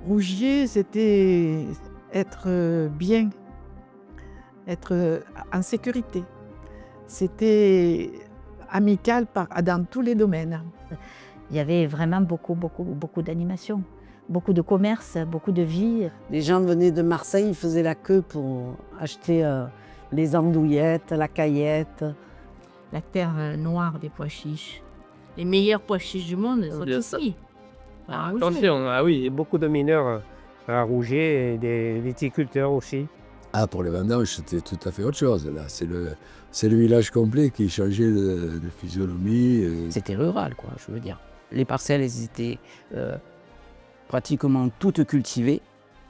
Rougier, c'était être bien, être en sécurité. C'était amical dans tous les domaines. Il y avait vraiment beaucoup d'animation, beaucoup de commerce, beaucoup de vie. Les gens venaient de Marseille, ils faisaient la queue pour acheter les andouillettes, la caillette. La terre noire des pois chiches. Les meilleurs pois chiches du monde sont Bien ça. ici. À Rougier. Attention, ah oui, beaucoup de mineurs à Rougier et des viticulteurs aussi. Ah, pour les vendanges, c'était tout à fait autre chose. Là, c'est le village complet qui changeait de physionomie. C'était rural, quoi, je veux dire. Les parcelles, elles étaient pratiquement toutes cultivées.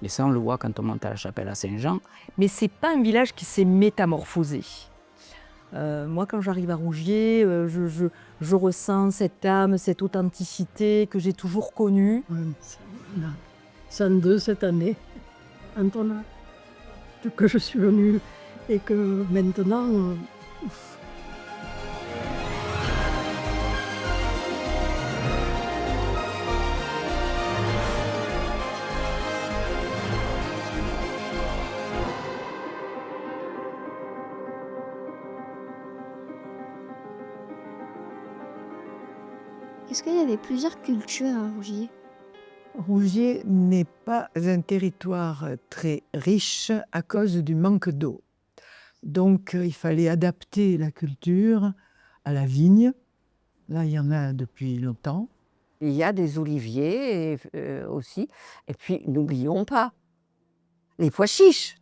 Et ça, on le voit quand on monte à la chapelle à Saint-Jean. Mais c'est pas un village qui s'est métamorphosé. Moi, quand j'arrive à Rougier, je ressens cette âme, cette authenticité que j'ai toujours connue. On a 102 cette année, quand on a, que je suis venue et que maintenant, Est-ce qu'il y avait plusieurs cultures à Rougier? Rougier n'est pas un territoire très riche à cause du manque d'eau. Donc il fallait adapter la culture à la vigne. Là, il y en a depuis longtemps. Il y a des oliviers aussi. Et puis, n'oublions pas les pois chiches.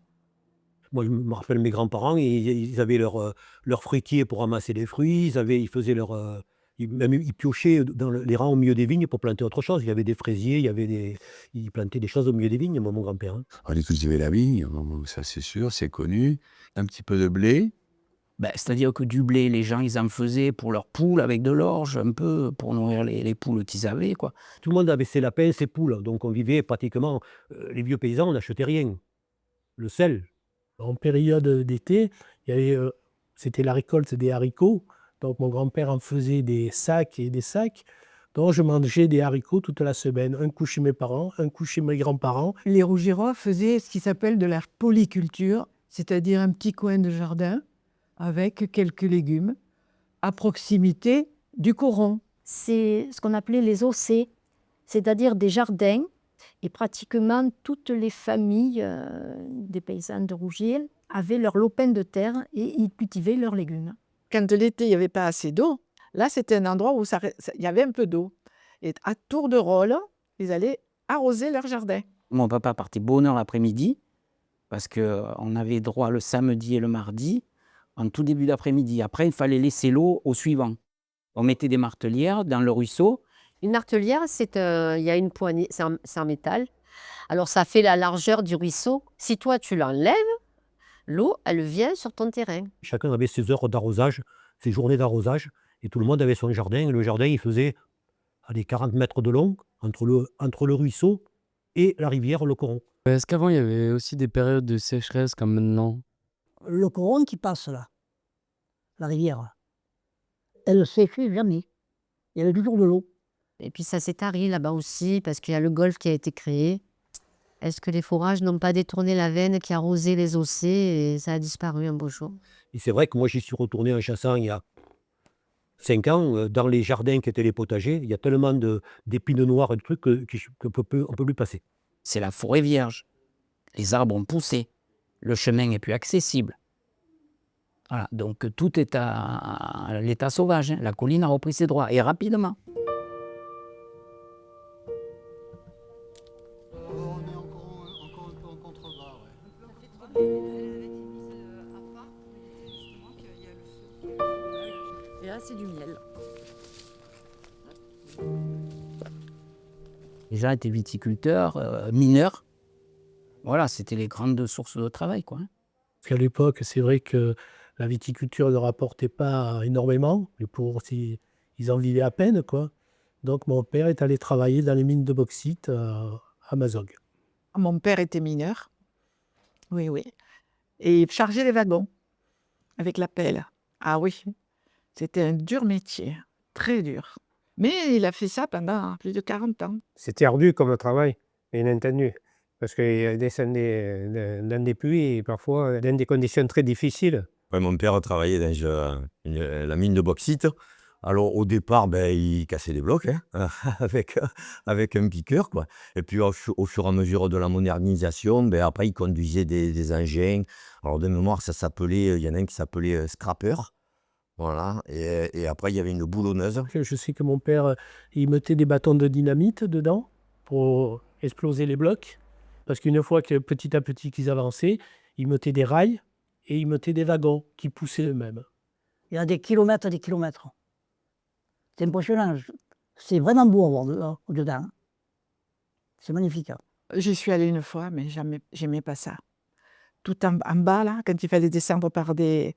Moi, je me rappelle mes grands-parents, ils avaient leur fruitier pour ramasser les fruits, ils faisaient ils piochaient dans les rangs au milieu des vignes pour planter autre chose. Il y avait des fraisiers, ils plantaient des choses au milieu des vignes, mon grand-père. Hein. On y cultivait la vigne, ça c'est sûr, c'est connu. Un petit peu de blé. C'est-à-dire que du blé, les gens, ils en faisaient pour leurs poules avec de l'orge, un peu, pour nourrir les poules qu'ils avaient, quoi. Tout le monde avait ses lapins, ses poules. Donc on vivait pratiquement... les vieux paysans, on n'achetait rien. Le sel. En période d'été, c'était la récolte des haricots. Donc mon grand-père en faisait des sacs et des sacs. Donc je mangeais des haricots toute la semaine. Un coup chez mes parents, un coup chez mes grands-parents. Les Rougiérois faisaient ce qui s'appelle de la polyculture, c'est-à-dire un petit coin de jardin avec quelques légumes à proximité du coron. C'est ce qu'on appelait les ossées, c'est-à-dire des jardins. Et pratiquement toutes les familles des paysans de Rougier avaient leur lopin de terre et ils cultivaient leurs légumes. Quand l'été, il n'y avait pas assez d'eau, là, c'était un endroit où il y avait un peu d'eau. Et à tour de rôle, ils allaient arroser leur jardin. Mon papa partait bonne heure l'après-midi, parce qu'on avait droit le samedi et le mardi, en tout début d'après-midi. Après, il fallait laisser l'eau au suivant. On mettait des martelières dans le ruisseau. Une martelière, il y a une poignée, c'est en métal. Alors, ça fait la largeur du ruisseau. Si toi, tu l'enlèves, l'eau, elle vient sur ton terrain. Chacun avait ses heures d'arrosage, ses journées d'arrosage, et tout le monde avait son jardin. Le jardin, il faisait 40 mètres de long entre le ruisseau et la rivière, le coron. Est-ce qu'avant, il y avait aussi des périodes de sécheresse comme maintenant? le coron qui passe là, la rivière, elle ne séchait jamais. Il y avait toujours de l'eau. Et puis ça s'est tari là-bas aussi, parce qu'il y a le golfe qui a été créé. Est-ce que les forages n'ont pas détourné la veine qui arrosait les ossées et ça a disparu un beau jour? Et c'est vrai que moi, j'y suis retourné en chassant il y a 5 ans, dans les jardins qui étaient les potagers. Il y a tellement d'épines noires et de trucs qu'on ne peut plus passer. C'est la forêt vierge. Les arbres ont poussé. Le chemin est plus accessible. Voilà, donc tout est à l'état sauvage. Hein. La colline a repris ses droits, et rapidement. Et là, c'est du miel. Les gens étaient viticulteurs, mineurs. Voilà, c'était les grandes sources de travail, quoi. Parce qu'à l'époque, c'est vrai que la viticulture ne rapportait pas énormément. Les pauvres, ils en vivaient à peine, quoi. Donc mon père est allé travailler dans les mines de bauxite à Mazog. Mon père était mineur. Oui, oui. Et il chargeait les wagons avec la pelle. Ah oui, c'était un dur métier, très dur. Mais il a fait ça pendant plus de 40 ans. C'était ardu comme travail. inattendu. Parce qu'il descendait dans des pluies et parfois dans des conditions très difficiles. Ouais, mon père travaillait dans la mine de bauxite. Alors au départ, il cassait des blocs hein, avec un piqueur, quoi. Et puis au fur et à mesure de la modernisation, après il conduisait des engins. Alors de mémoire, il y en a un qui s'appelait scrapper. Voilà. Et après, il y avait une boulonneuse. Je sais que mon père, il mettait des bâtons de dynamite dedans pour exploser les blocs. Parce qu'une fois que petit à petit qu'ils avançaient, ils mettaient des rails et ils mettaient des wagons qui poussaient eux-mêmes. Il y a des kilomètres et des kilomètres. C'est impressionnant. C'est vraiment beau à voir dedans. C'est magnifique. J'y suis allée une fois, mais j'aimais pas ça. Tout en bas, là, quand il fallait descendre par des...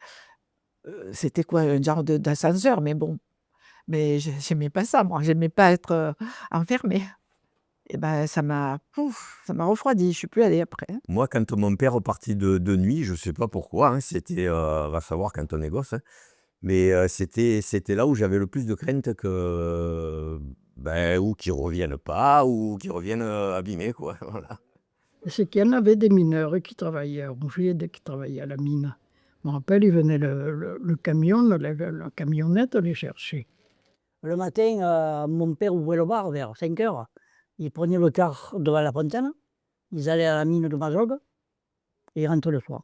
c'était quoi, un genre d'ascenseur, mais bon. Mais j'aimais pas ça, moi. J'aimais pas être enfermée. Et ça m'a refroidi. Je suis plus allée après. Moi, quand mon père partit de nuit, je sais pas pourquoi, hein, c'était, va savoir quand on est gosse, hein, mais c'était là où j'avais le plus de crainte ou qu'ils reviennent pas, ou qu'ils reviennent abîmés, quoi. Voilà. C'est qu'il y en avait des mineurs qui travaillaient à Rougier, qui travaillaient à la mine. Je me rappelle, ils venaient le camion, la camionnette les chercher. Le matin, mon père ouvrait le bar vers 5 heures. Ils prenaient le car devant la fontaine, ils allaient à la mine de Majog et ils rentraient le soir.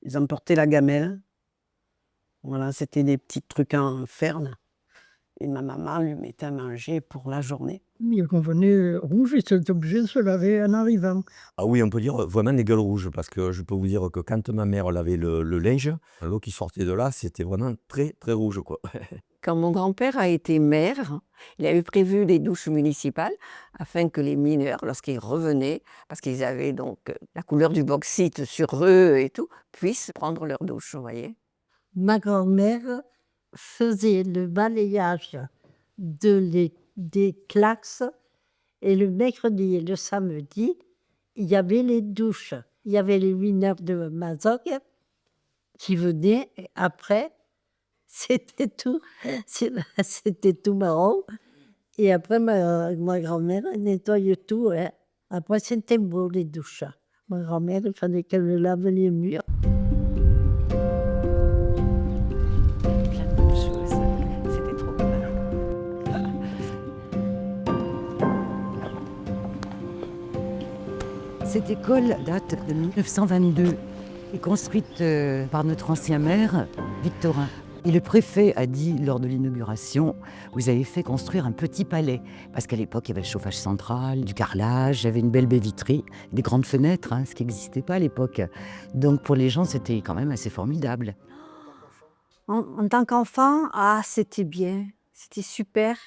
Ils emportaient la gamelle. Voilà, c'était des petits trucs en fer. Et ma maman lui mettait à manger pour la journée. Ils revenaient rouges, ils étaient obligés de se laver en arrivant. Ah oui, on peut dire vraiment des gueules rouges, parce que je peux vous dire que quand ma mère lavait le linge, l'eau qui sortait de là, c'était vraiment très, très rouge, quoi. Quand mon grand-père a été maire, il avait prévu des douches municipales afin que les mineurs, lorsqu'ils revenaient, parce qu'ils avaient donc la couleur du bauxite sur eux et tout, puissent prendre leur douche, vous voyez. Ma grand-mère faisait le balayage des classes et le mercredi et le samedi, il y avait les douches. Il y avait les mineurs de Mazog qui venaient et après, c'était tout marron. Et après, ma grand-mère nettoyait tout. Hein. Après, c'était beau les douches. Ma grand-mère, il fallait qu'elle lave les murs. Cette école date de 1922 et construite par notre ancien maire, Victorin. Et le préfet a dit lors de l'inauguration, vous avez fait construire un petit palais. Parce qu'à l'époque, il y avait le chauffage central, du carrelage, il y avait une belle baie vitrée, des grandes fenêtres, ce qui n'existait pas à l'époque. Donc pour les gens, c'était quand même assez formidable. En tant qu'enfant, c'était bien, c'était super.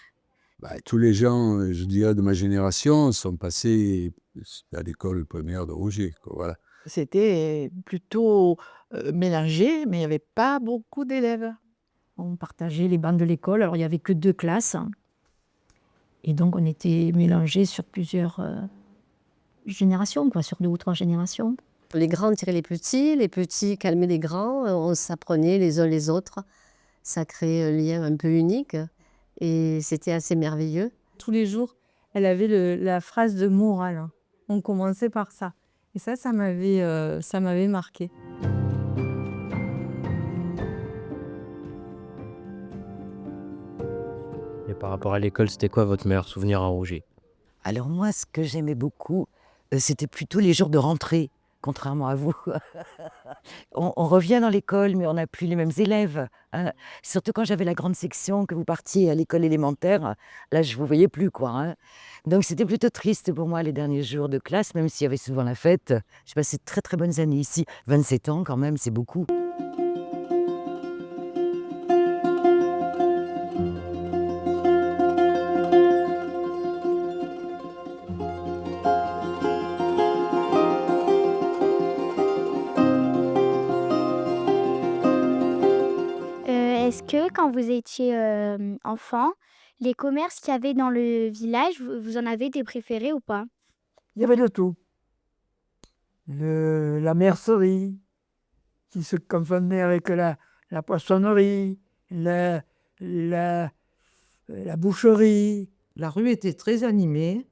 Tous les gens, je dirais, de ma génération sont passés à l'école primaire de Rougier, quoi, voilà. C'était plutôt mélangé, mais il n'y avait pas beaucoup d'élèves. On partageait les bancs de l'école, alors il n'y avait que 2 classes. Et donc on était mélangés sur plusieurs générations, sur 2 ou 3 générations. Les grands tiraient les petits calmaient les grands, on s'apprenait les uns les autres. Ça créait un lien un peu unique et c'était assez merveilleux. Tous les jours, elle avait la phrase de morale. On commençait par ça. Et ça m'avait marqué. Et par rapport à l'école, c'était quoi votre meilleur souvenir à Rougier? Alors moi, ce que j'aimais beaucoup, c'était plutôt les jours de rentrée, contrairement à vous. On revient dans l'école, mais on n'a plus les mêmes élèves. Hein. Surtout quand j'avais la grande section, que vous partiez à l'école élémentaire, là, je ne vous voyais plus, quoi. Hein. Donc c'était plutôt triste pour moi, les derniers jours de classe, même s'il y avait souvent la fête. J'ai passé de très très bonnes années ici. 27 ans quand même, c'est beaucoup. Est-ce que quand vous étiez enfant, les commerces qu'il y avait dans le village, vous en avez des préférés ou pas? Il y avait de tout. La mercerie, qui se confondait avec la poissonnerie, la boucherie. La rue était très animée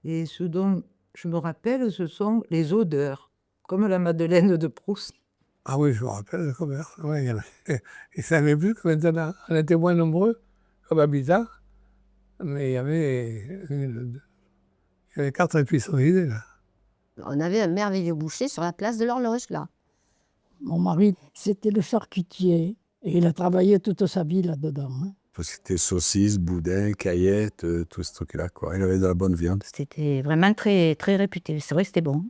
et ce dont je me rappelle, ce sont les odeurs, comme la Madeleine de Proust. Ah oui, je me rappelle le commerce. Ouais, ils ne savaient plus que maintenant, on était moins nombreux comme habitants, mais il y avait 4 épiceries déjà. On avait un merveilleux boucher sur la place de l'Horloge, là. Mon mari, c'était le charcutier et il a travaillé toute sa vie là-dedans. Hein. C'était saucisses, boudin, caillettes, tout ce truc-là, quoi. Il avait de la bonne viande. C'était vraiment très, très réputé. C'est vrai que c'était bon.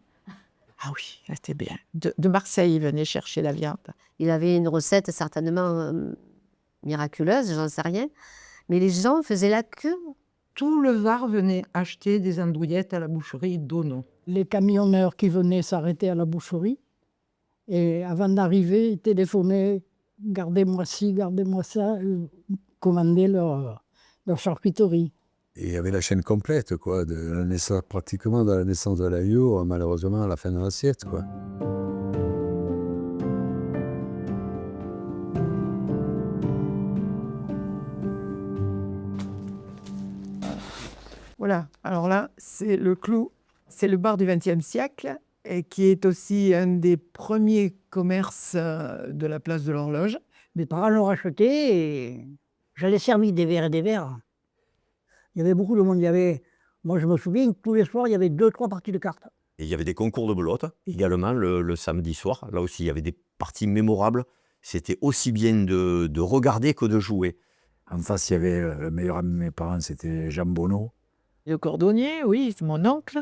Ah oui, c'était bien. De Marseille, il venait chercher la viande. Il avait une recette certainement miraculeuse, j'en sais rien. Mais les gens faisaient la queue. Tout le Var venait acheter des andouillettes à la boucherie d'Ono. Les camionneurs qui venaient s'arrêter à la boucherie, et avant d'arriver, ils téléphonaient « Gardez-moi ci, gardez-moi ça », commandaient leur charcuterie. Et il y avait la chaîne complète, quoi, de la naissance, pratiquement de la naissance de l'agneau, malheureusement, à la fin de l'assiette, quoi. Voilà, alors là, c'est le clou, c'est le bar du XXe siècle, et qui est aussi un des premiers commerces de la place de l'Horloge. Mes parents l'ont racheté et j'allais servir des verres et des verres. Il y avait beaucoup de monde. Moi, je me souviens, tous les soirs, il y avait 2-3 parties de cartes. Et il y avait des concours de belote également le samedi soir. Là aussi, il y avait des parties mémorables. C'était aussi bien de regarder que de jouer. En face, il y avait le meilleur ami de mes parents, c'était Jean Bonneau. Le cordonnier, oui, c'est mon oncle.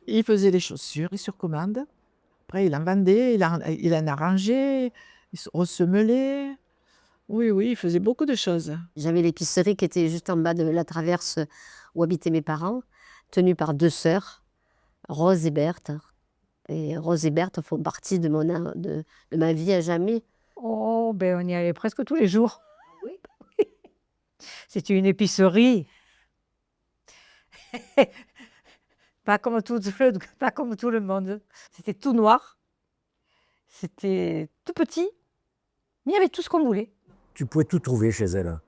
Il faisait les chaussures, il surcommande. Après, il en vendait, il en arrangeait, il ressemelait. Oui, oui, il faisait beaucoup de choses. J'avais l'épicerie qui était juste en bas de la traverse où habitaient mes parents, tenue par 2 sœurs, Rose et Berthe. Et Rose et Berthe font partie de ma vie à jamais. Oh, ben on y allait presque tous les jours. Oui. C'était une épicerie. Pas comme tout le monde. C'était tout noir. C'était tout petit. Mais il y avait tout ce qu'on voulait. Tu pouvais tout trouver chez elle.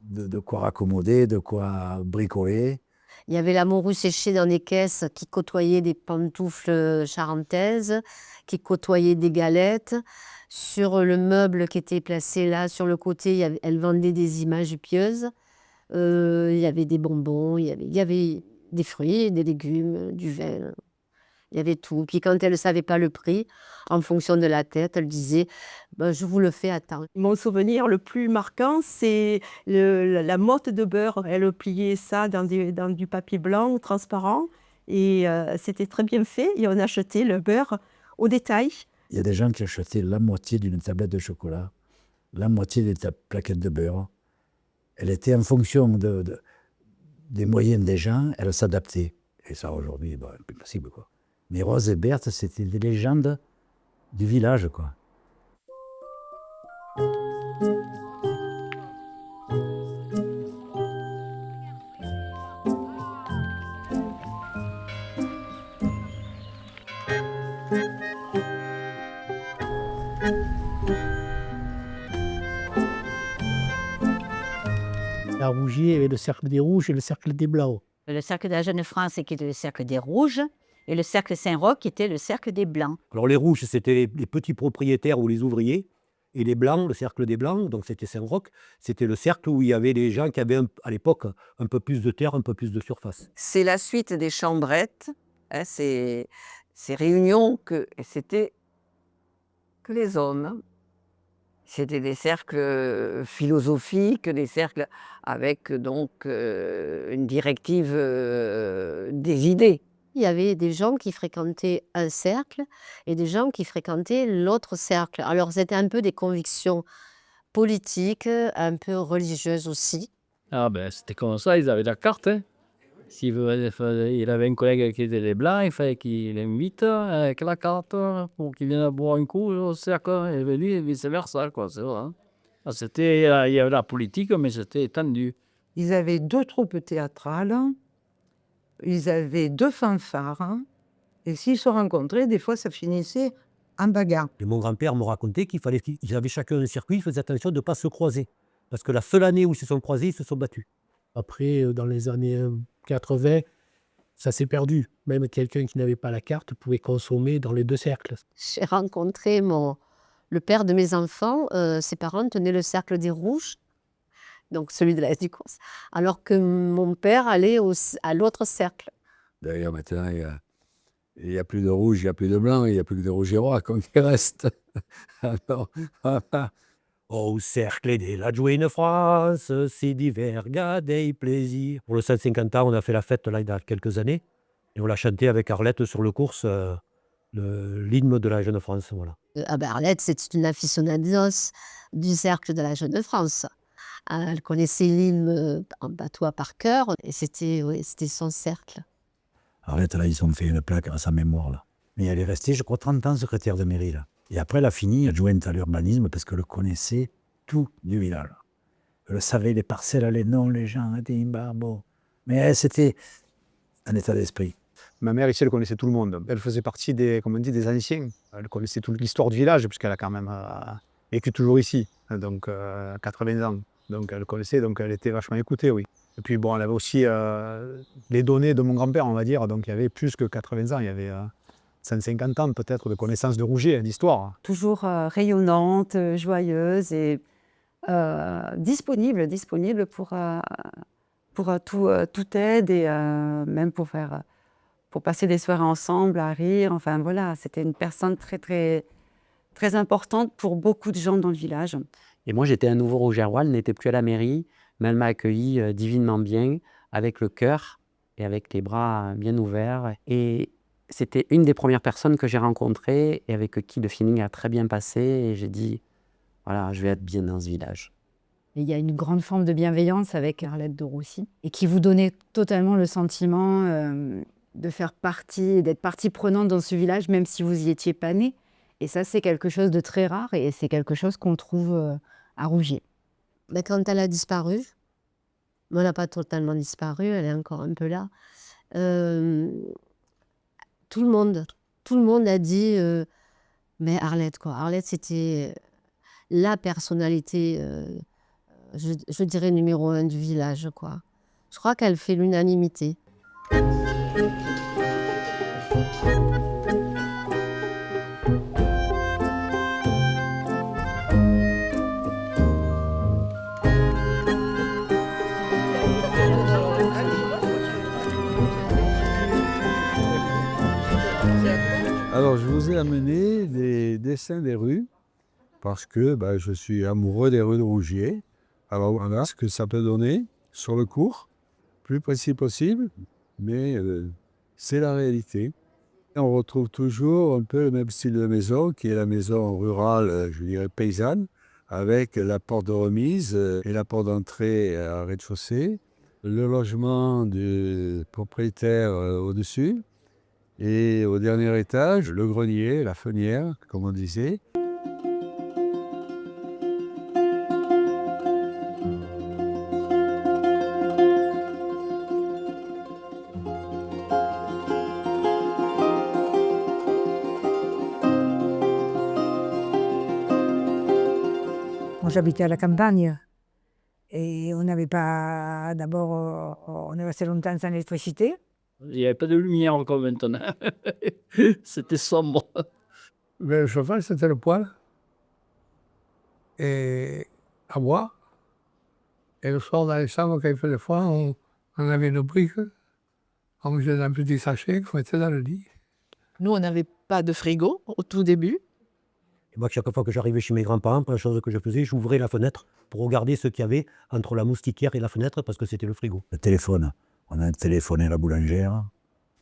De quoi raccommoder, de quoi bricoler. Il y avait la morue séchée dans les caisses qui côtoyait des pantoufles charentaises, qui côtoyait des galettes. Sur le meuble qui était placé là, sur le côté, elle vendait des images pieuses. Il y avait des bonbons, il y avait des fruits, des légumes, du vin. Il y avait tout. Puis quand elle ne savait pas le prix, en fonction de la tête, elle disait ben, « je vous le fais à temps ». Mon souvenir le plus marquant, c'est la motte de beurre. Elle pliait ça dans du papier blanc transparent et c'était très bien fait. Et on achetait le beurre au détail. Il y a des gens qui achetaient la moitié d'une tablette de chocolat, la moitié des plaquettes de beurre. Elle était en fonction des moyens des gens, elle s'adaptait. Et ça, aujourd'hui, ben, c'est plus possible, quoi. Mais Rose et Berthe, c'était des légendes du village, quoi. À Rougier, il y avait le cercle des Rouges et le cercle des Blancs. Le cercle de la Jeune France qui était le cercle des Rouges et le cercle Saint-Roch qui était le cercle des Blancs. Alors les Rouges, c'était les petits propriétaires ou les ouvriers. Et les Blancs, le cercle des Blancs, donc c'était Saint-Roch, c'était le cercle où il y avait les gens qui avaient à l'époque un peu plus de terre, un peu plus de surface. C'est la suite des chambrettes, hein, ces réunions c'était que les hommes. C'était des cercles philosophiques, des cercles avec donc une directive des idées. Il y avait des gens qui fréquentaient un cercle et des gens qui fréquentaient l'autre cercle. Alors c'était un peu des convictions politiques, un peu religieuses aussi. Ah ben c'était comme ça, ils avaient la carte. Hein. Il avait un collègue qui était des Blancs, il fallait qu'il l'invite avec la carte pour qu'il vienne boire un coup au cercle et venir et vice-versa, quoi, c'est vrai. Hein. Il y avait la politique, mais c'était étendu. Ils avaient 2 troupes théâtrales, ils avaient 2 fanfares, hein, et s'ils se rencontraient, des fois, ça finissait en bagarre. Et mon grand-père me racontait qu'ils avaient chacun un circuit, ils faisaient attention de ne pas se croiser. Parce que la seule année où ils se sont croisés, ils se sont battus. Après, dans les années 80, Ça s'est perdu. Même quelqu'un qui n'avait pas la carte pouvait consommer dans les 2 cercles. J'ai rencontré le père de mes enfants, ses parents tenaient le cercle des Rouges, donc celui de la S du Cours, alors que mon père allait à l'autre cercle. D'ailleurs, maintenant, il y a plus de rouge, il n'y a plus de blanc, il n'y a plus que de rouge-et-roi qui reste. Alors, voilà. Au cercle de la joie France, c'est divers gardez plaisir. Pour le 150 ans, on a fait la fête là il y a quelques années. Et on l'a chanté avec Arlette sur le cours, l'hymne de la Jeune France. Voilà. Arlette, c'est une aficionados du cercle de la Jeune France. Elle connaissait l'hymne en patois par cœur et c'était son cercle. Arlette, là, ils ont fait une plaque à sa mémoire, là. Mais elle est restée, je crois, 30 ans secrétaire de mairie, là. Et après, elle a fini adjointe à l'urbanisme parce qu'elle connaissait tout du village. Elle savait les parcelles, les noms, les gens, bon. Mais c'était un état d'esprit. Ma mère ici, elle connaissait tout le monde. Elle faisait partie des anciens. Elle connaissait toute l'histoire du village, puisqu'elle a quand même vécu toujours ici, donc 80 ans. Donc elle connaissait, donc elle était vachement écoutée, oui. Et puis bon, elle avait aussi les données de mon grand-père, on va dire, donc il y avait plus que 80 ans, il y avait 150 ans peut-être de connaissance de Rougier, d'histoire. Toujours rayonnante, joyeuse et disponible pour toute aide et même pour passer des soirées ensemble, à rire. Enfin voilà, c'était une personne très, très, très importante pour beaucoup de gens dans le village. Et moi, j'étais un nouveau rougeois, elle n'était plus à la mairie, mais elle m'a accueilli divinement bien, avec le cœur et avec les bras bien ouverts. Et c'était une des premières personnes que j'ai rencontrées et avec qui le feeling a très bien passé. Et j'ai dit, voilà, je vais être bien dans ce village. Et il y a une grande forme de bienveillance avec Arlette de Roussy et qui vous donnait totalement le sentiment de faire partie, d'être partie prenante dans ce village, même si vous y étiez pas né. Et ça, c'est quelque chose de très rare et c'est quelque chose qu'on trouve à Rougier. Mais quand elle a disparu, elle n'a pas totalement disparu, elle est encore un peu là. Tout le monde a dit mais Arlette, quoi. Arlette, c'était la personnalité, je dirais, numéro 1 du village, quoi. Je crois qu'elle fait l'unanimité. Alors, je vous ai amené des dessins des rues parce que je suis amoureux des rues de Rougier. Alors voilà ce que ça peut donner sur le cours, plus précis possible, mais c'est la réalité. Et on retrouve toujours un peu le même style de maison qui est la maison rurale, je dirais paysanne, avec la porte de remise et la porte d'entrée à rez-de-chaussée, le logement du propriétaire au-dessus. Et au dernier étage, le grenier, la fenière, comme on disait. Moi, j'habitais à la campagne et on n'avait pas, d'abord, on est resté longtemps sans électricité. Il n'y avait pas de lumière encore maintenant. C'était sombre. Le chauffage, c'était le poêle. Et à bois. Et le soir, dans les chambres, quand il faisait froid, on avait nos briques. On mettait dans un petit sachet qu'on mettait dans le lit. Nous, on n'avait pas de frigo au tout début. Et moi, chaque fois que j'arrivais chez mes grands-parents, la première chose que je faisais, j'ouvrais la fenêtre pour regarder ce qu'il y avait entre la moustiquaire et la fenêtre parce que c'était le frigo. Le téléphone. On a téléphoné à la boulangère.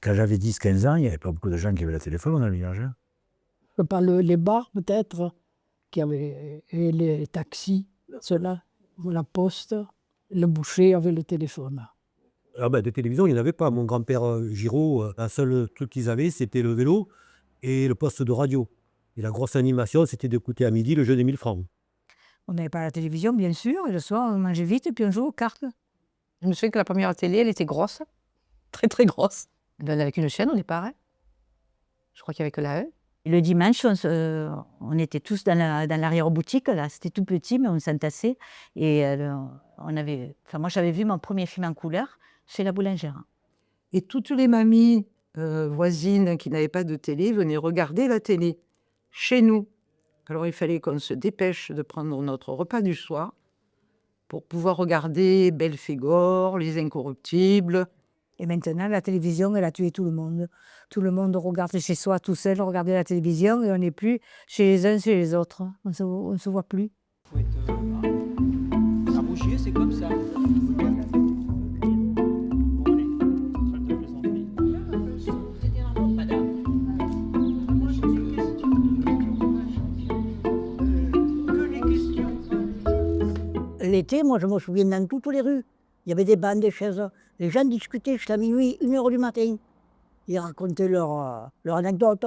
Quand j'avais 10-15 ans, il n'y avait pas beaucoup de gens qui avaient le téléphone dans le village. Par les bars, peut-être, qui avaient, et les taxis, ceux-là, la poste, le boucher avait le téléphone. Ah de télévision, il n'y en avait pas. Mon grand-père Giraud, la seule truc qu'ils avaient, c'était le vélo et le poste de radio. Et la grosse animation, c'était d'écouter à midi le jeu des 1000 francs. On n'avait pas la télévision, bien sûr, et le soir, on mangeait vite et puis on jouait aux cartes. Je me souviens que la première télé, elle était grosse, très très grosse. Elle avait qu'une chaîne, on est pareil. Je crois qu'il n'y avait que la E. Et le dimanche, on était tous dans l'arrière-boutique, là. C'était tout petit, mais on s'entassait. Et moi, j'avais vu mon premier film en couleur chez la boulangère. Et toutes les mamies voisines qui n'avaient pas de télé venaient regarder la télé chez nous. Alors il fallait qu'on se dépêche de prendre notre repas du soir pour pouvoir regarder Belphégor, Les Incorruptibles. Et maintenant, la télévision, elle a tué tout le monde. Tout le monde regarde chez soi tout seul, regarder la télévision, et on n'est plus chez les uns, chez les autres. On ne se voit plus. À Rougier, c'est comme ça. L'été, moi, je me souviens dans toutes les rues. Il y avait des bancs, des chaises. Les gens discutaient jusqu'à minuit, 1h du matin. Ils racontaient leur anecdote.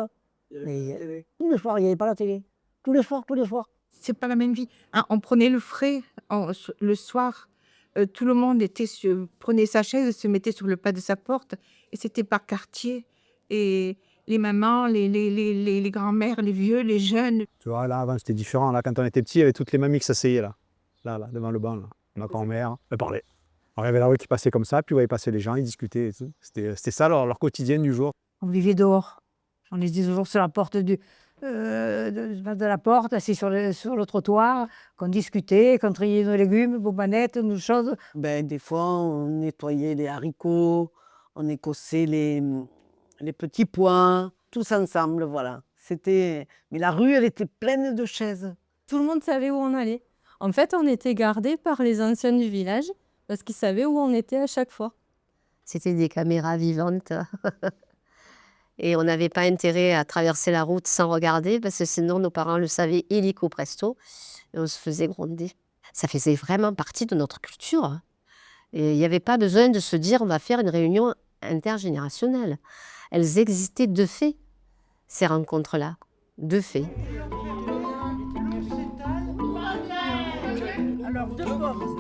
Mais tous les soirs, il n'y avait pas la télé. Tous les soirs, tous les soirs. C'est pas la même vie. Hein, on prenait le frais le soir. Tout le monde prenait sa chaise, se mettait sur le pas de sa porte. Et c'était par quartier. Et les mamans, les grands-mères, les vieux, les jeunes. Tu vois, là, avant, c'était différent. Là, quand on était petit, il y avait toutes les mamies qui s'asseyaient là. Là, devant le banc. Là. Ma grand-mère, elle parlait. Alors, il y avait la rue qui passait comme ça, puis on voyait passer les gens, ils discutaient et tout. C'était ça leur quotidien du jour. On vivait dehors. On était toujours sur la porte de la porte, assis sur le trottoir, qu'on discutait, qu'on triait nos légumes, nos manettes, nos choses. Des fois, on nettoyait les haricots, on écossait les petits pois, tous ensemble, voilà. Mais la rue, elle était pleine de chaises. Tout le monde savait où on allait. En fait, on était gardés par les anciens du village parce qu'ils savaient où on était à chaque fois. C'était des caméras vivantes. Et on n'avait pas intérêt à traverser la route sans regarder parce que sinon nos parents le savaient illico presto et on se faisait gronder. Ça faisait vraiment partie de notre culture. Et il n'y avait pas besoin de se dire on va faire une réunion intergénérationnelle. Elles existaient de fait, ces rencontres-là, de fait. Alors, deux pommes.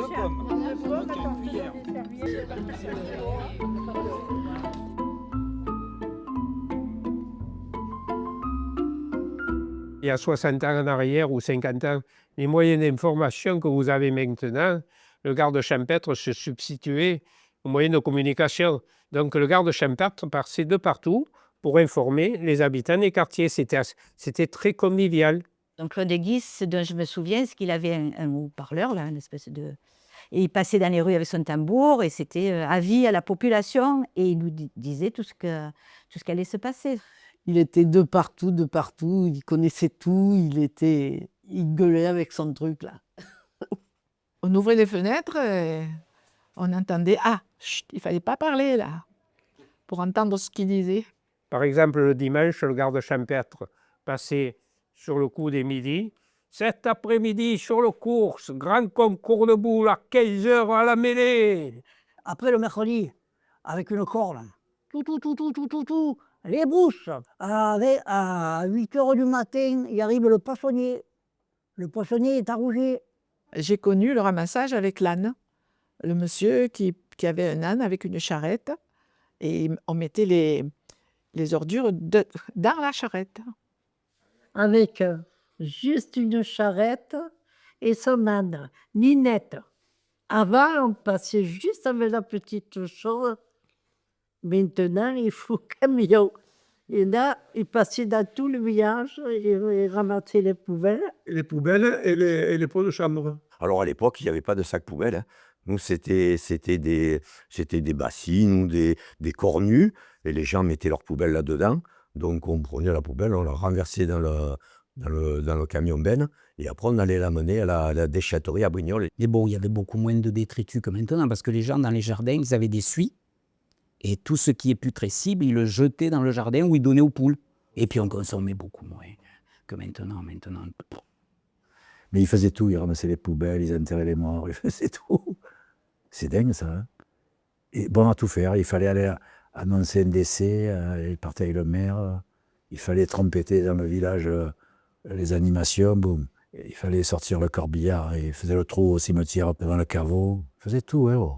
Il y a 60 ans en arrière ou 50 ans, les moyens d'information que vous avez maintenant, le garde champêtre se substituait aux moyens de communication. Donc le garde champêtre passait de partout pour informer les habitants des quartiers. C'était très convivial. Donc Claude Guis, dont je me souviens, c'est qu'il avait un haut-parleur, là, une espèce de... Et il passait dans les rues avec son tambour et c'était avis à la population et il nous disait tout ce qui allait se passer. Il était de partout, il connaissait tout, il gueulait avec son truc là. On ouvrait les fenêtres et on entendait « Ah, chut, il ne fallait pas parler là !» pour entendre ce qu'il disait. Par exemple, le dimanche, le garde champêtre passait sur le coup des midis. Cet après-midi, sur le course, grand concours de boules à 15h à la mêlée. Après le mercredi, avec une corde, tout, les bouches. À 8h du matin, il arrive le poissonnier. Le poissonnier est à Rougier. J'ai connu le ramassage avec l'âne. Le monsieur qui avait un âne avec une charrette et on mettait les ordures dans la charrette. Avec juste une charrette et son âne, Ninette. Avant, on passait juste avec la petite chose. Maintenant, il faut camion. Et là, il passait dans tout le village et ramassait les poubelles. Les poubelles et les pots de chambre. Alors à l'époque, il n'y avait pas de sac poubelle. Hein. Nous, c'était des bassines ou des cornues et les gens mettaient leurs poubelles là-dedans. Donc on prenait la poubelle, on la renversait dans le camion benne et après on allait l'amener à la déchetterie à Brignoles. Mais bon, il y avait beaucoup moins de détritus que maintenant parce que les gens dans les jardins, ils avaient des suies et tout ce qui est putrescible, ils le jetaient dans le jardin ou ils donnaient aux poules. Et puis on consommait beaucoup moins que maintenant. Mais ils faisaient tout, ils ramassaient les poubelles, ils enterraient les morts, ils faisaient tout. C'est dingue ça. Hein, et bon à tout faire, il fallait aller annoncer un décès, il partait avec le maire, il fallait trompeter dans le village les animations, boum. Il fallait sortir le corbillard, il faisait le trou au cimetière devant le caveau, il faisait tout. Hein, oh.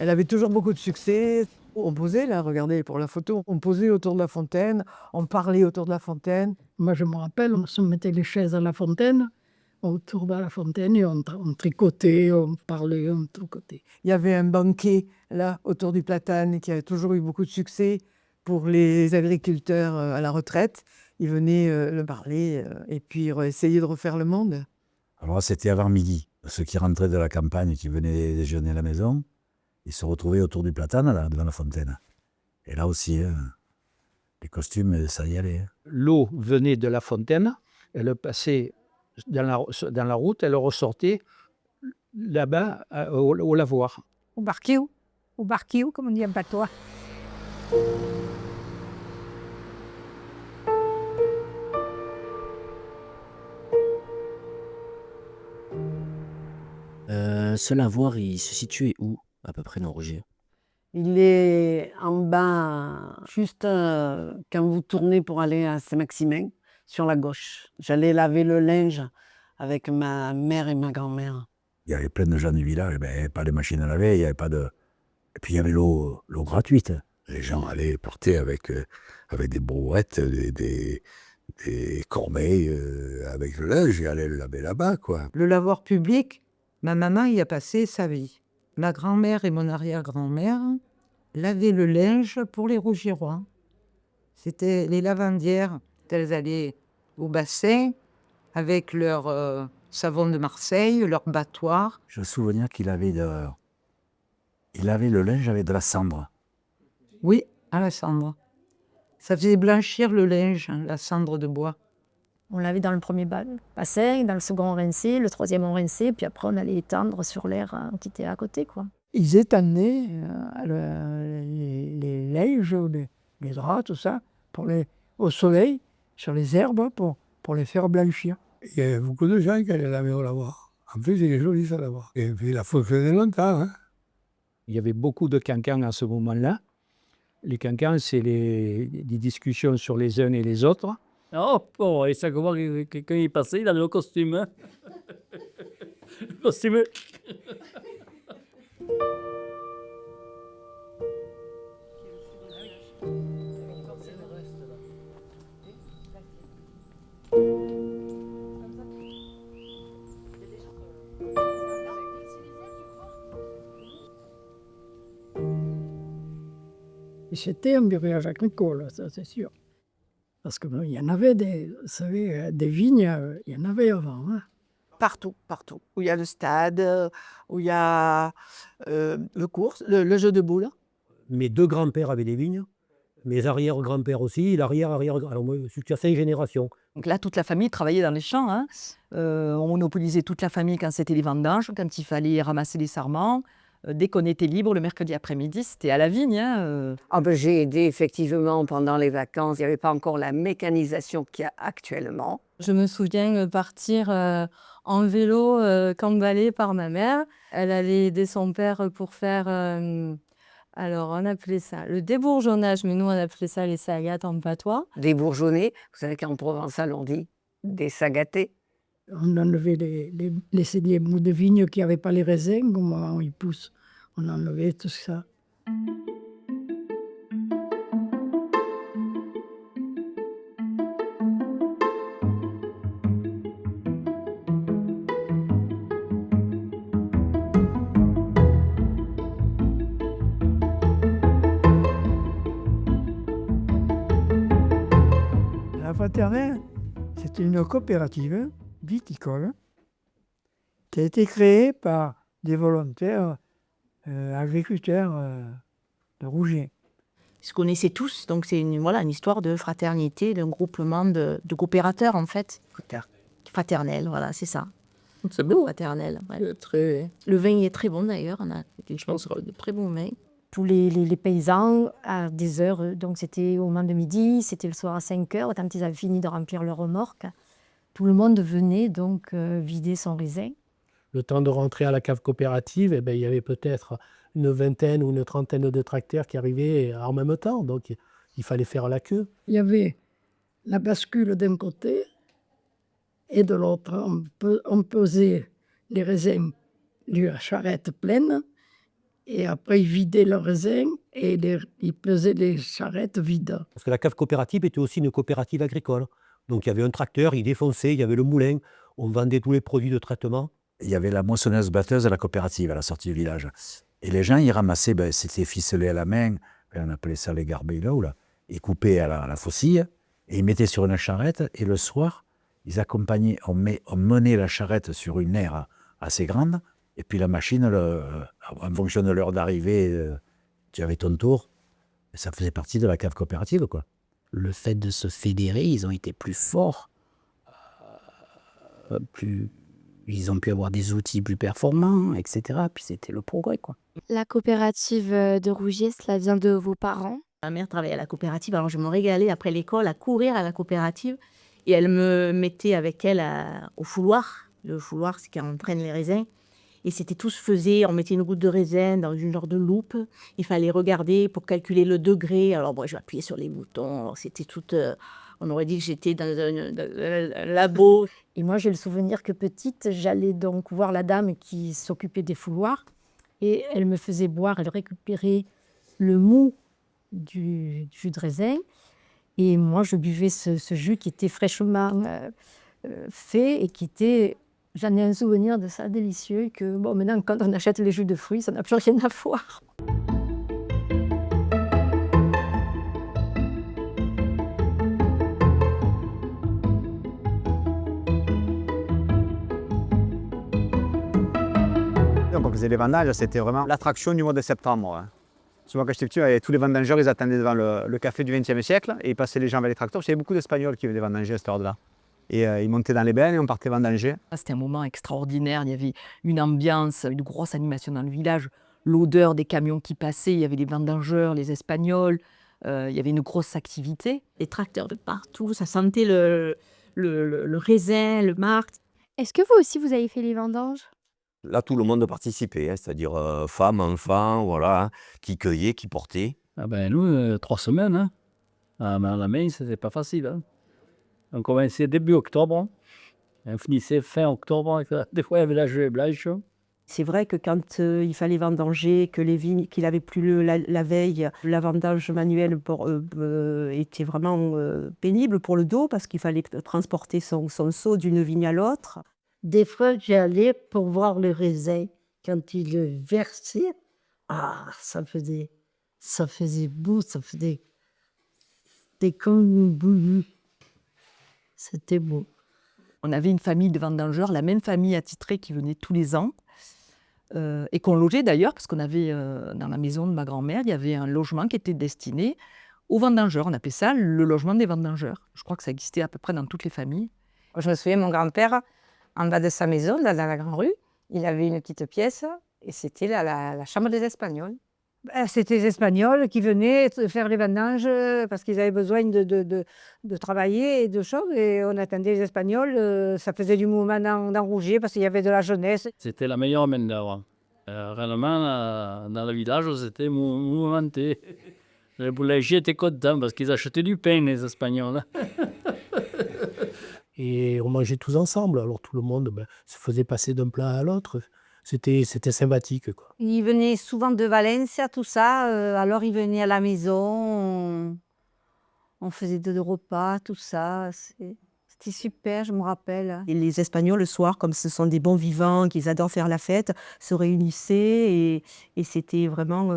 Elle avait toujours beaucoup de succès. On posait là, regardez, pour la photo, on posait autour de la fontaine, on parlait autour de la fontaine. Moi, je me rappelle, on se mettait les chaises à la fontaine, autour de la fontaine, et on tricotait, on parlait, on tricotait. Il y avait un banquet là, autour du platane, qui a toujours eu beaucoup de succès pour les agriculteurs à la retraite. Ils venaient le parler et puis essayer de refaire le monde. Alors c'était avant midi. Ceux qui rentraient de la campagne, qui venaient déjeuner à la maison, ils se retrouvaient autour du platane, là, devant la fontaine. Et là aussi, les costumes, ça y allait. L'eau venait de la fontaine, elle passait dans la route, elle ressortait là-bas au lavoir. Au barquio, comme on dit en patois. Ce lavoir, il se situait où, à peu près, dans Rougier? Il est en bas, juste quand vous tournez pour aller à Saint-Maximin, sur la gauche. J'allais laver le linge avec ma mère et ma grand-mère. Il y avait plein de gens du village, il n'y avait pas de machine à laver, il n'y avait pas de... Et puis il y avait l'eau gratuite. Les gens allaient porter avec des brouettes, des corbeilles avec le linge et allaient le laver là-bas, quoi. Le lavoir public, ma maman y a passé sa vie. Ma grand-mère et mon arrière-grand-mère lavaient le linge pour les Rougiérois. C'était les lavandières. Elles allaient au bassin avec leur savon de Marseille, leur battoir. Je me souviens qu'il avait le linge avec de la cendre. Oui, à la cendre. Ça faisait blanchir le linge, la cendre de bois. On l'avait dans le premier bassin, dans le second on rinçait, le troisième on rinçait, puis après on allait étendre sur l'air qui était à côté, quoi. Ils étendaient les linges, les draps, tout ça, au soleil, sur les herbes, pour les faire blanchir. Il y avait beaucoup de gens qui allaient laver au lavoir. En plus, il est joli, ça, lavoir. Et puis, il a fonctionné longtemps. Hein. Il y avait beaucoup de cancans à ce moment-là. Les cancans, c'est des discussions sur les uns et les autres. Oh, et ça comment quelqu'un est passé, il avait le costume. Hein. Le costume. Et c'était un village agricole, ça c'est sûr. Parce qu'il y en avait des vignes, il y en avait avant. Hein. Partout. Où il y a le stade, où il y a le jeu de boules. Mes deux grands-pères avaient des vignes, mes arrière-grands-pères aussi, l'arrière-arrière-grand... Alors moi, je suis à 5 générations. Donc là, toute la famille travaillait dans les champs. Hein. On monopolisait toute la famille quand c'était les vendanges, quand il fallait ramasser les sarments. Dès qu'on était libre le mercredi après-midi, c'était à la vigne. Hein. J'ai aidé effectivement pendant les vacances. Il n'y avait pas encore la mécanisation qu'il y a actuellement. Je me souviens partir en vélo camballé par ma mère. Elle allait aider son père pour faire, alors on appelait ça le débourgeonnage, mais nous on appelait ça les sagates en patois. Débourgeonner, vous savez qu'en provençal on dit des sagatés. On enlevait les mous de vigne qui n'avaient pas les raisins au moment où ils poussent. On enlevait tout ça. La Fraternelle, c'est une coopérative viticole qui a été créée par des volontaires agriculteurs de Rougier. Ils se connaissaient tous, donc c'est une histoire de fraternité, d'un groupement de coopérateurs en fait. Fraternel, voilà, c'est ça. C'est beau. Fraternel. Ouais. Très... Le vin est très bon d'ailleurs, on a je pense de très bons vins. Tous les paysans, à des heures, donc c'était au moment de midi, c'était le soir à 5 heures, quand ils avaient fini de remplir leur remorque, tout le monde venait donc vider son raisin. Le temps de rentrer à la cave coopérative, il y avait peut-être une vingtaine ou une trentaine de tracteurs qui arrivaient en même temps, donc il fallait faire la queue. Il y avait la bascule d'un côté et de l'autre. On pesait les raisins de la charrette pleine Et après, ils vidaient leurs raisins et ils pesaient les charrettes vides. Parce que la cave coopérative était aussi une coopérative agricole. Donc il y avait un tracteur, il défonçait, il y avait le moulin, on vendait tous les produits de traitement. Il y avait la moissonneuse-batteuse à la coopérative, à la sortie du village. Et les gens, ils ramassaient, c'était ficelé à la main, on appelait ça les garbeilots, là. Ils coupaient à la faucille, et ils mettaient sur une charrette, et le soir, ils accompagnaient, on menait la charrette sur une aire assez grande, et puis la machine, en fonction de l'heure d'arrivée, tu avais ton tour, et ça faisait partie de la cave coopérative, quoi. Le fait de se fédérer, ils ont été plus forts, ils ont pu avoir des outils plus performants, etc. Puis c'était le progrès, quoi. La coopérative de Rougier, cela vient de vos parents? Ma mère travaillait à la coopérative, alors je me régalais après l'école à courir à la coopérative. Et elle me mettait avec elle au fouloir. Le fouloir, c'est quand on traîne les raisins. Et c'était tout se faisait, on mettait une goutte de raisin dans une genre de loupe. Il fallait regarder pour calculer le degré. Alors moi, je appuyais sur les boutons. Alors c'était tout... on aurait dit que j'étais dans un labo. Et moi, j'ai le souvenir que petite, j'allais donc voir la dame qui s'occupait des fouloirs. Et elle me faisait boire, elle récupérait le mou du jus de raisin. Et moi, je buvais ce jus qui était fraîchement fait et qui était... J'en ai un souvenir de ça délicieux que, bon, maintenant, quand on achète les jus de fruits, ça n'a plus rien à voir. Donc on faisait les vendanges, c'était vraiment l'attraction du mois de septembre. Hein. Souvent quand j'étais petit, tous les vendangeurs, ils attendaient devant le café du XXe siècle et ils passaient les gens avec les tracteurs. Il y avait beaucoup d'Espagnols qui venaient vendanger à cette heure-là. Et ils montaient dans les bennes et on partait vendanger. C'était un moment extraordinaire, il y avait une ambiance, une grosse animation dans le village, l'odeur des camions qui passaient, il y avait les vendangeurs, les Espagnols, il y avait une grosse activité. Les tracteurs de partout, ça sentait le raisin, le marc. Est-ce que vous aussi, vous avez fait les vendanges? Là, tout le monde participait, hein, c'est-à-dire femmes, enfants, voilà, hein, qui cueillaient, qui portaient. Ah ben nous, 3 semaines, hein. À la main, c'était pas facile. Hein. On commençait début octobre, on finissait fin octobre. Des fois, il y avait la gelée blanche. C'est vrai que quand il fallait vendanger, que les vignes, qu'il avait plu la veille, la vendange manuelle était vraiment pénible pour le dos parce qu'il fallait transporter son seau d'une vigne à l'autre. Des fois, j'allais pour voir le raisin. Quand il le versait, ça faisait beau, c'était comme une bouillie. C'était beau. On avait une famille de vendangeurs, la même famille attitrée qui venait tous les ans et qu'on logeait d'ailleurs parce qu'on avait dans la maison de ma grand-mère, il y avait un logement qui était destiné aux vendangeurs. On appelait ça le logement des vendangeurs. Je crois que ça existait à peu près dans toutes les familles. Je me souviens, mon grand-père, en bas de sa maison, dans la grande rue, il avait une petite pièce et c'était la chambre des Espagnols. C'était les Espagnols qui venaient faire les vendanges parce qu'ils avaient besoin de travailler et de choses. Et on attendait les Espagnols. Ça faisait du mouvement dans Rougier parce qu'il y avait de la jeunesse. C'était la meilleure main d'œuvre. Réellement, dans le village, c'était mouvementé. Les boulangers étaient contents parce qu'ils achetaient du pain, les Espagnols. Et on mangeait tous ensemble. Alors tout le monde se faisait passer d'un plat à l'autre. C'était sympathique, quoi. Ils venaient souvent de Valencia, tout ça. Alors ils venaient à la maison. On faisait des repas, tout ça. C'était super, je me rappelle. Et les Espagnols, le soir, comme ce sont des bons vivants, qu'ils adorent faire la fête, se réunissaient et c'était vraiment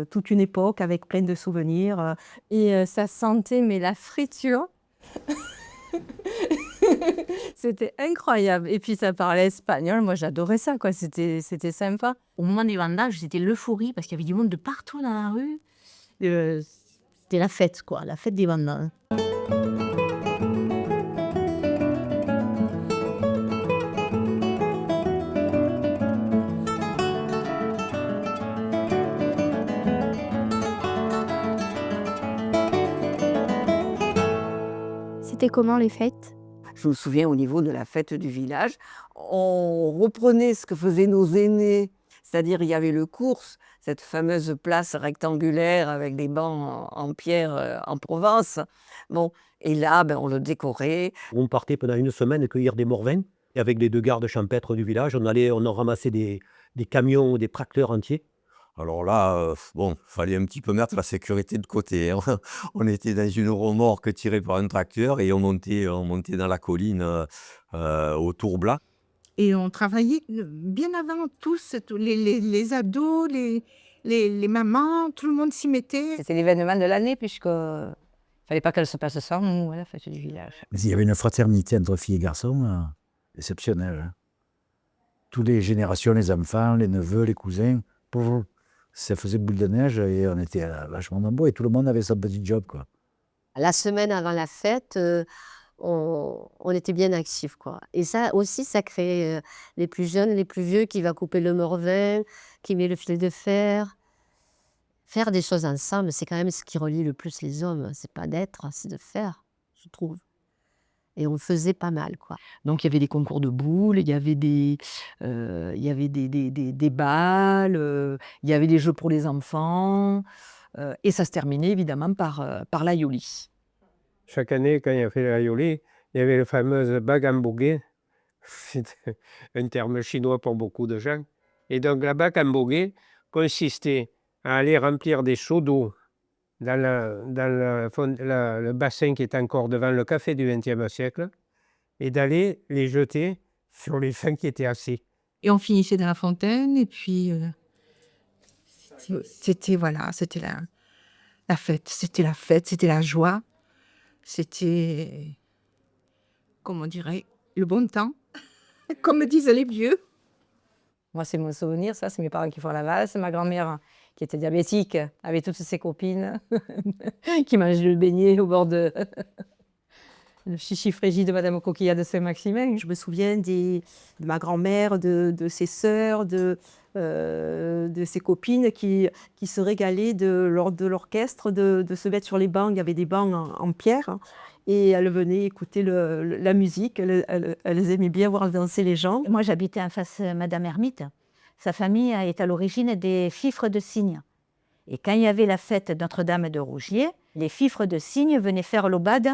toute une époque avec plein de souvenirs. Et ça sentait, mais la friture. C'était incroyable. Et puis ça parlait espagnol. Moi, j'adorais ça, quoi. C'était sympa. Au moment des vendanges, c'était l'euphorie parce qu'il y avait du monde de partout dans la rue. C'était la fête, quoi, la fête des vendanges. C'était comment les fêtes? Je me souviens au niveau de la fête du village, on reprenait ce que faisaient nos aînés. C'est-à-dire, il y avait le Cours, cette fameuse place rectangulaire avec des bancs en pierre en Provence. Bon, et là, on le décorait. On partait pendant une semaine cueillir des morvins. Et avec les 2 gardes champêtres du village, on en ramassait des camions, des tracteurs entiers. Alors là, bon, fallait un petit peu mettre la sécurité de côté, hein. On était dans une remorque tirée par un tracteur et on montait dans la colline au Tourblat. Et on travaillait bien avant tous, les ados, les mamans, tout le monde s'y mettait. C'était l'événement de l'année, puisque fallait pas qu'elle se passe sans nous, à la fête du village. Mais il y avait une fraternité entre filles et garçons exceptionnelle. Hein. Toutes les générations, les enfants, les neveux, les cousins, ça faisait boule de neige et on était vachement nombreux et tout le monde avait son petit job, quoi. La semaine avant la fête, on était bien actifs, quoi. Et ça aussi, ça crée les plus jeunes, les plus vieux, qui va couper le morvin, qui met le filet de fer. Faire des choses ensemble, c'est quand même ce qui relie le plus les hommes. C'est pas d'être, c'est de faire, je trouve. Et on faisait pas mal, quoi. Donc il y avait des concours de boules, il y avait des balles, il y avait des jeux pour les enfants, et ça se terminait évidemment par l'aïoli. Chaque année, quand il y avait l'aïoli, il y avait le fameux bagambogué. C'est un terme chinois pour beaucoup de gens. Et donc la bagambogué consistait à aller remplir des seaux d'eau dans le bassin qui est encore devant le café du XXe siècle et d'aller les jeter sur les fins qui étaient assis. Et on finissait dans la fontaine, et puis c'était la fête, c'était la joie, c'était, comme on dirait, le bon temps, comme disent les vieux. Moi, c'est mon souvenir, ça, c'est mes parents qui font la valse. Ma grand-mère, qui était diabétique, avait toutes ses copines qui mangeaient le beignet au bord de le chichi frégide de Madame Coquillade de Saint-Maximin. Je me souviens de ma grand-mère, de ses sœurs, de ses copines qui se régalaient lors de l'orchestre, de se mettre sur les bancs. Il y avait des bancs en pierre. Et elles venaient écouter la musique. Elles aimaient bien voir danser les gens. Moi, j'habitais en face Madame Hermite. Sa famille est à l'origine des fifres de cygne. Et quand il y avait la fête Notre-Dame de Rougier, les fifres de cygne venaient faire l'aubade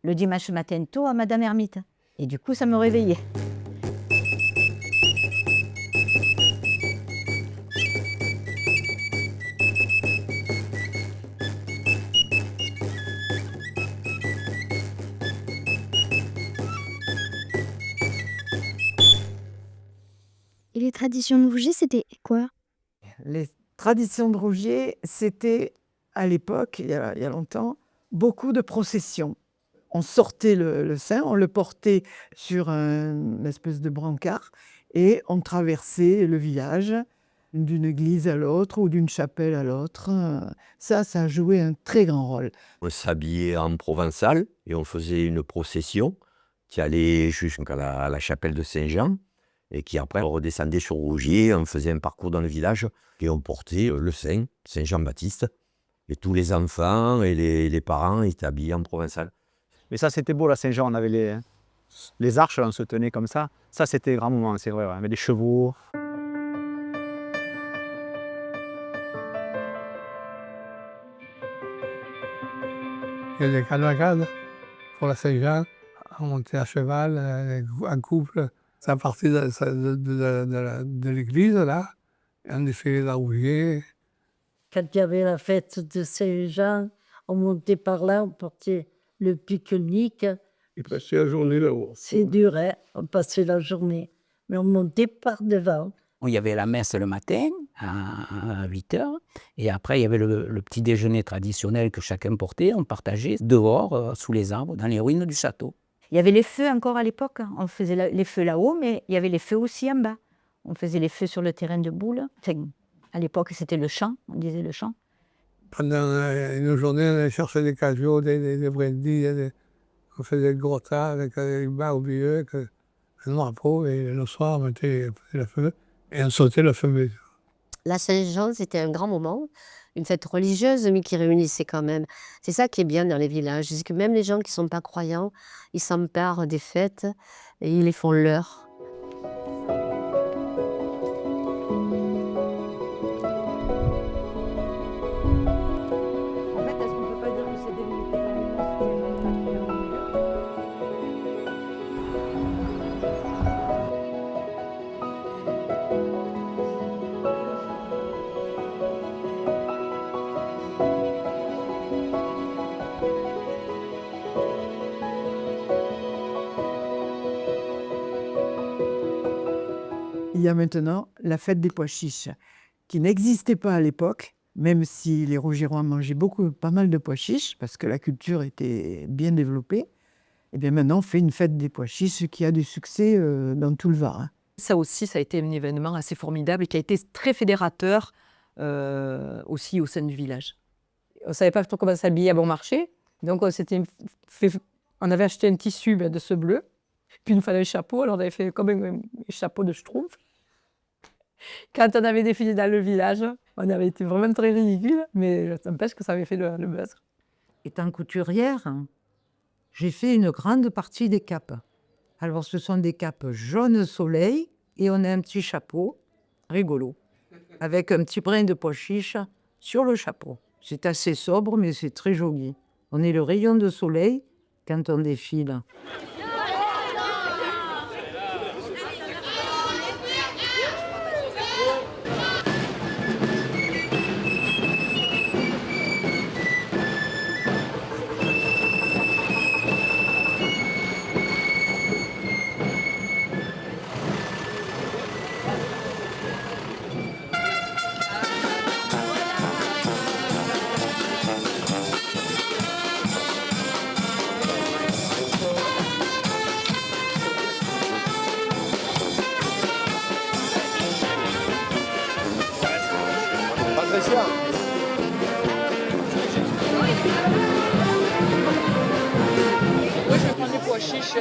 le dimanche matin tôt à Madame Hermite. Et du coup, ça me réveillait. Et les traditions de Rougier, c'était quoi? Les traditions de Rougier, c'était, à l'époque, il y a longtemps, beaucoup de processions. On sortait le saint, on le portait sur une espèce de brancard et on traversait le village d'une église à l'autre ou d'une chapelle à l'autre. Ça a joué un très grand rôle. On s'habillait en provençal et on faisait une procession qui allait jusqu'à la chapelle de Saint-Jean et qui après on redescendait sur Rougier, on faisait un parcours dans le village et on portait le saint, Saint Jean-Baptiste. Et tous les enfants et les parents étaient habillés en provençal. Mais ça, c'était beau, la Saint-Jean, on avait les arches, là, on se tenait comme ça. Ça, c'était un grand moment, c'est vrai, ouais. On avait des chevaux. Il y a des cavalcades pour la Saint-Jean. On montait à cheval, en couple. Ça partait de l'église, là. Et on défilait la Rougier. Quand il y avait la fête de Saint-Jean, on montait par là, on portait le pique-nique. Il passait la journée là-haut. C'est dur, hein, on passait la journée. Mais on montait par devant. Il y avait la messe le matin à 8h et après il y avait le petit déjeuner traditionnel que chacun portait, on partageait dehors, sous les arbres, dans les ruines du château. Il y avait les feux encore à l'époque. On faisait les feux là-haut, mais il y avait les feux aussi en bas. On faisait les feux sur le terrain de boules. Enfin, à l'époque, c'était le champ, on disait le champ. Pendant une journée, on allait chercher des cajots, des brindilles, on faisait le gros tas avec des barbilleux, avec un drapeau, et le soir, on mettait le feu, et on sautait le feu. La Saint-Jean, c'était un grand moment, une fête religieuse, mais qui réunissait quand même. C'est ça qui est bien dans les villages, c'est que même les gens qui ne sont pas croyants, ils s'emparent des fêtes et ils les font leurs. y a maintenant la fête des pois chiches, qui n'existait pas à l'époque, même si les Rougiérois mangeaient pas mal de pois chiches, parce que la culture était bien développée. Et bien maintenant, on fait une fête des pois chiches qui a du succès dans tout le Var. Ça aussi, ça a été un événement assez formidable et qui a été très fédérateur aussi au sein du village. On ne savait pas trop comment s'habiller à bon marché. Donc, on avait acheté un tissu de ce bleu. Puis, il nous fallait un chapeau. Alors, on avait fait comme un chapeau de schtroumpf. Quand on avait défilé dans le village, on avait été vraiment très ridicule. Mais ça n'empêche que ça avait fait le buzz. Étant couturière, j'ai fait une grande partie des capes. Alors, ce sont des capes jaune soleil et on a un petit chapeau rigolo, avec un petit brin de pois chiche sur le chapeau. C'est assez sobre, mais c'est très joli. On est le rayon de soleil quand on défile. Moi, je vais prendre des pois chiches.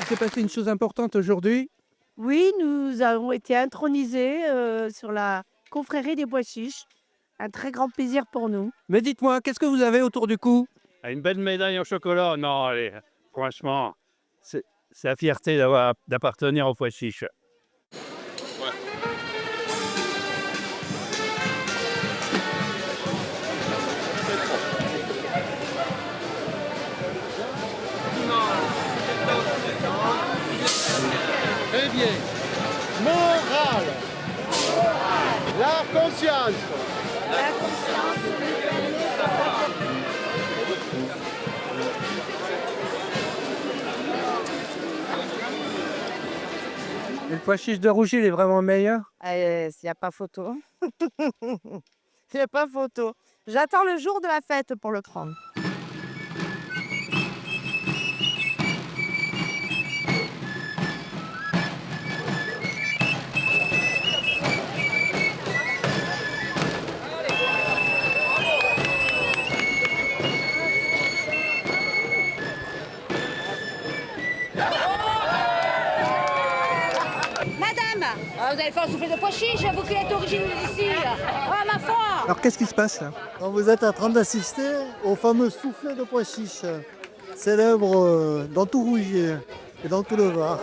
Il s'est passé une chose importante aujourd'hui. Oui, nous avons été intronisés sur la confrérie des pois chiches. Un très grand plaisir pour nous. Mais dites-moi, qu'est-ce que vous avez autour du cou? Une belle médaille en chocolat. Non, allez, franchement, c'est la fierté d'appartenir aux pois chiches. Très bien. Morale. La conscience. Le pois chiche de Rougy, il est vraiment meilleur. Il n'y a pas photo. Il n'y a pas photo. J'attends le jour de la fête pour le prendre. Madame, vous allez faire un soufflé de pois chiche, vous qui êtes originaire d'ici. Oh, ma foi! Alors qu'est-ce qui se passe là? Vous êtes en train d'assister au fameux soufflet de pois chiche, célèbre dans tout Rougier et dans tout le Var.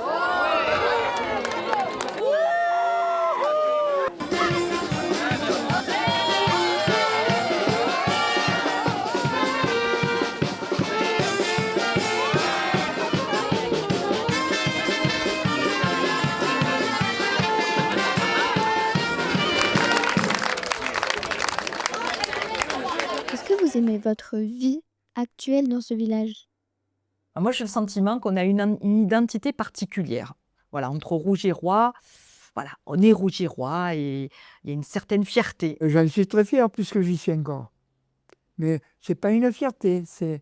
Est-ce que vous aimez votre vie actuelle dans ce village? Moi, j'ai le sentiment qu'on a une identité particulière. Voilà, entre Rougiérois, voilà, on est Rougiérois et il y a une certaine fierté. J'en suis très fier puisque j'y suis encore. Mais c'est pas une fierté, c'est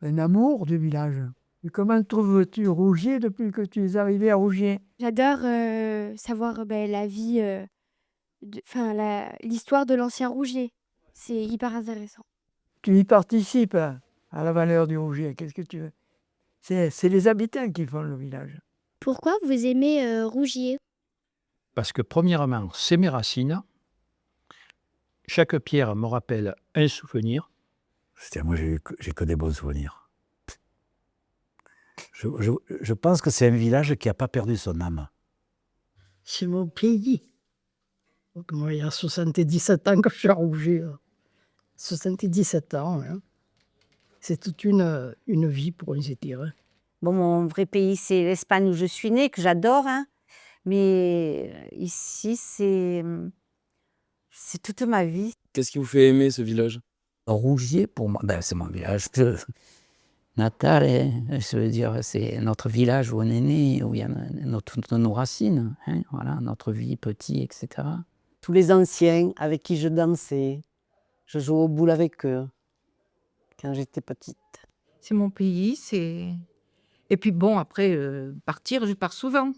un amour du village. Et comment trouves-tu Rougier depuis que tu es arrivé à Rougier? J'adore savoir la vie, l'histoire de l'ancien Rougier. C'est hyper intéressant. Tu y participes à la valeur du Rougier. Qu'est-ce que tu veux? C'est les habitants qui font le village. Pourquoi vous aimez Rougier? Parce que premièrement, c'est mes racines. Chaque pierre me rappelle un souvenir. Moi, j'ai que des bons souvenirs. Je pense que c'est un village qui n'a pas perdu son âme. C'est mon pays. Donc, moi, il y a 77 ans que je suis à Rougier. 77 ans. Hein. C'est toute une vie pour les étirer. Bon, mon vrai pays, c'est l'Espagne où je suis née, que j'adore. Hein. Mais ici, c'est C'est toute ma vie. Qu'est-ce qui vous fait aimer ce village? Rougier, pour moi, c'est mon village natal. Je veux dire, c'est notre village où on est né, où il y a toutes nos racines. Hein, voilà, notre vie, petit, etc. Tous les anciens avec qui je dansais, je jouais aux boules avec eux quand j'étais petite. C'est mon pays, c'est... Et puis bon, après, partir, je pars souvent.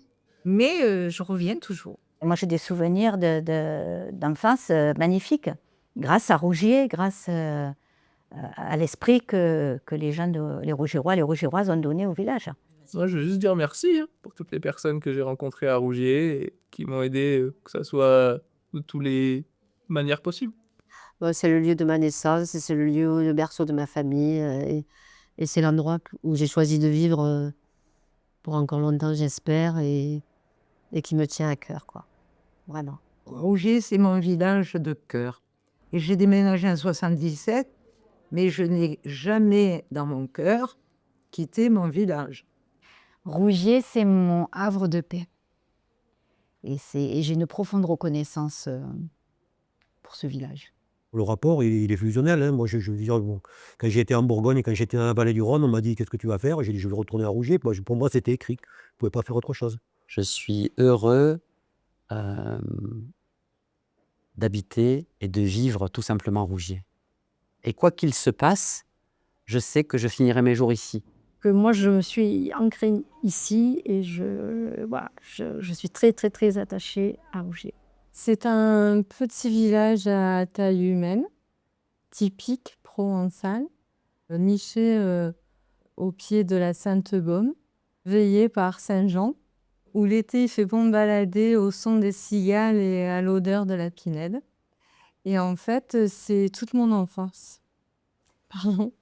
Mais je reviens toujours. Moi, j'ai des souvenirs d'enfance magnifiques, grâce à Rougier, grâce à l'esprit que les gens, les Rougiérois, les Rougiéroises ont donné au village. Moi, je veux juste dire merci pour toutes les personnes que j'ai rencontrées à Rougier et qui m'ont aidé, que ça soit de toutes les manières possibles. C'est le lieu de ma naissance, c'est le lieu, le berceau de ma famille. Et c'est l'endroit où j'ai choisi de vivre pour encore longtemps, j'espère, et qui me tient à cœur, quoi. Vraiment. Rougier, c'est mon village de cœur. Et j'ai déménagé en 77, mais je n'ai jamais, dans mon cœur, quitté mon village. Rougier, c'est mon havre de paix. Et j'ai une profonde reconnaissance pour ce village. Le rapport, il est fusionnel. Hein. Moi, je veux dire, bon, quand j'étais en Bourgogne, quand j'étais dans la vallée du Rhône, on m'a dit qu'est-ce que tu vas faire? J'ai dit je vais retourner à Rougier. Pour moi, c'était écrit. Je ne pouvais pas faire autre chose. Je suis heureux d'habiter et de vivre tout simplement Rougier. Et quoi qu'il se passe, je sais que je finirai mes jours ici. Que moi, je me suis ancrée ici et voilà, je suis très, très, très attachée à Rougier. C'est un petit village à taille humaine, typique provençal, niché au pied de la Sainte-Baume, veillé par Saint-Jean, où l'été il fait bon balader au son des cigales et à l'odeur de la pinède. Et en fait, c'est toute mon enfance. Pardon.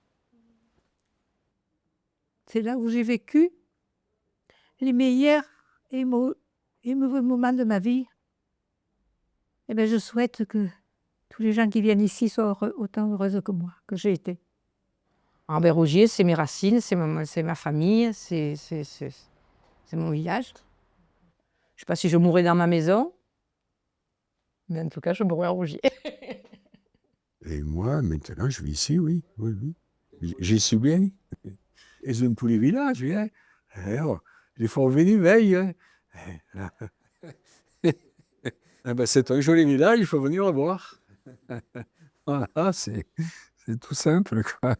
C'est là où j'ai vécu les meilleurs et mauvais moments de ma vie. Eh bien, je souhaite que tous les gens qui viennent ici soient autant heureux que moi, que j'ai été. Ah ben, Rougier, c'est mes racines, c'est ma famille, c'est mon village. Je ne sais pas si je mourrai dans ma maison, mais en tout cas, je mourrai à Rougier. Et moi, maintenant, je vis ici, oui. J'y suis bien. Et j'aime tous les villages, hein. Alors, les faut venir veille. Hein. C'est un joli village, il faut venir le voir. Voilà, c'est tout simple, quoi.